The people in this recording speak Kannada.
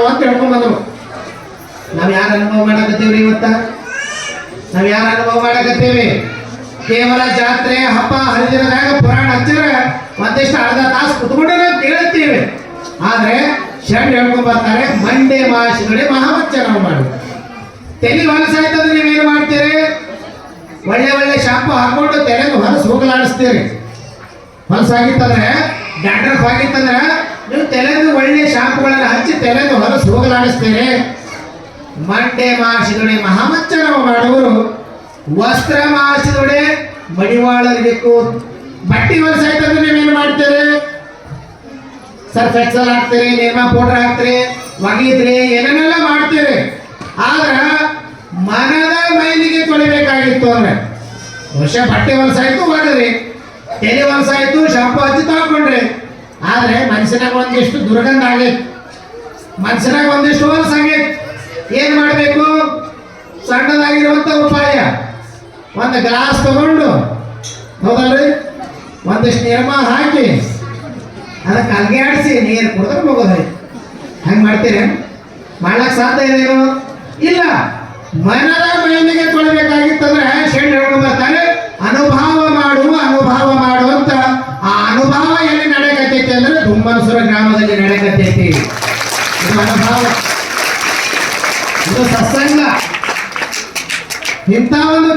ಮಾಡು ಅಂತ ಹೇಳ್ಕೊಂಡ್ ಬಂದ್ರು. ನಾವ್ ಯಾರು ಅನುಭವ ಮಾಡಕತ್ತೀವ್ರಿ ಇವತ್ತ? ನಾವ್ ಯಾರು ಅನುಭವ ಮಾಡಕತ್ತೀವಿ? ಕೇವಲ ಜಾತ್ರೆ ಹಬ್ಬ ಹರಿದಿನದಾಗ ಪುರಾಣ ಹಚ್ಚಿದ್ರೆ ಒಂದಿಷ್ಟು ಅರ್ಧ ತಾಸು ಕುತ್ಕೊಂಡೆ ನಾವು ಕೇಳ್ತೀವಿ. ಆದ್ರೆ ಶರಣ ಹೇಳ್ಕೊಂಡ್ ಬರ್ತಾರೆ, ಮಂಡೆ ಮಾಸಿಗಡೆ ಮಹಾಮಚ್ಚ ನಾವು ಮಾಡಿ ತೆಲಿ ಹೊಲಸಾಯ್ತಂದ್ರೆ ನೀವೇನು ಮಾಡ್ತೀರಿ? ಒಳ್ಳೆ ಒಳ್ಳೆ ಶಾಂಪು ಹಾಕೊಂಡು ತೆಲೆಗೆ ಹೊಲಸು ಹೋಗಲಾಡಿಸ್ತೀರಿ. ಹೊಲಸಾಗಿತ್ತಂದ್ರೆ ಡ್ಯಾಂಡ್ರಫ್ ಆಗಿತ್ತಂದ್ರೆ ನೀವು ತೆಲೆದು ಒಳ್ಳೆ ಶಾಂಪುಗಳನ್ನ ಹಚ್ಚಿ ತೆಲೆದು ಹೊಲಸು ಹೋಗಲಾಡಿಸ್ತೀರಿ. ಮಂಡೆ ಮಾಸಿದೊಡೆ ಮಹಾಮಚ್ಚ ನಾವು ಮಾಡುವರು. ವಸ್ತ್ರ ಮಾಸಿದೊಡೆ ಮಡಿವಾಳರಿಬೇಕು. ಬಟ್ಟೆ ಹೊಲಸಾಯ್ತಂದ್ರೆ ನೀವೇನು ಮಾಡ್ತೀರಿ? ಸರ್ಫ್ ಎಕ್ಸಲ್ ಹಾಕ್ತೀರಿ, ನೇಮಾ ಪೌಡರ್ ಹಾಕ್ತೀರಿ, ಒಗಿದ್ರಿ, ಏನೇನೆಲ್ಲ ಮಾಡ್ತೀರಿ. ಆದ್ರ ಮನದ ಮೈಲಿಗೆ ತೊಳಿಬೇಕಾಗಿತ್ತು ಅಂದ್ರೆ ಬಹುಶಃ ಬಟ್ಟೆ ಹೊಲಸಾಯ್ತು ಒಗದ್ರಿ, ತೆಲೆ ಹೊಲಸಾಯ್ತು ಶಾಂಪು ಹಚ್ಚಿ ತಗೊಂಡ್ರಿ. ಆದ್ರೆ ಮನುಷ್ಯನಾಗ ಒಂದಿಷ್ಟು ದುರ್ಗಂಧ ಆಗೈತಿ, ಮನುಷ್ಯನಾಗ ಒಂದಿಷ್ಟು ಹೊಲಸಾಗೈತಿ. ಏನ್ ಮಾಡ್ಬೇಕು? ಸಣ್ಣದಾಗಿರುವಂತ ಉಪಾಯ, ಒಂದು ಗ್ಲಾಸ್ ತಗೊಂಡು, ಹೌದಲ್ರಿ, ಒಂದಿಷ್ಟು ನಿರ್ಮಾ ಹಾಕಿ ಅದಕ್ಕೆ ಅಲ್ಗಾಡಿಸಿ ನೀರು ಕುಡಿದ್ರೆ ಮುಗೋದ್ರಿ. ಹಂಗೆ ಮಾಡ್ತೀರಿ? ಮಾಡ್ಲಕ್ ಸಾಧ್ಯ ಇದೇನು? ಇಲ್ಲ. ಮನದ ಮೈಲಿಗೆ ತೊಳಬೇಕಾಗಿತ್ತಂದ್ರೆ ಶರಣ ಹೇಳ್ಕೊಂಡ್ ಬರ್ತಾರೆ, ಅನುಭವ ಮಾಡು ಅಂತ. ಆ ಅನುಭವ ಎಲ್ಲಿ ನಡೆಯಕತ್ತೈತಿ ಅಂದ್ರೆ ದುಮ್ಮನಸುರ ಗ್ರಾಮದಲ್ಲಿ ನಡೆಯಕತ್ತೈತಿ. ಇದು ಅನುಭವ, ಇದು ಸತ್ಸಂಗ. ಇಂಥ ಒಂದು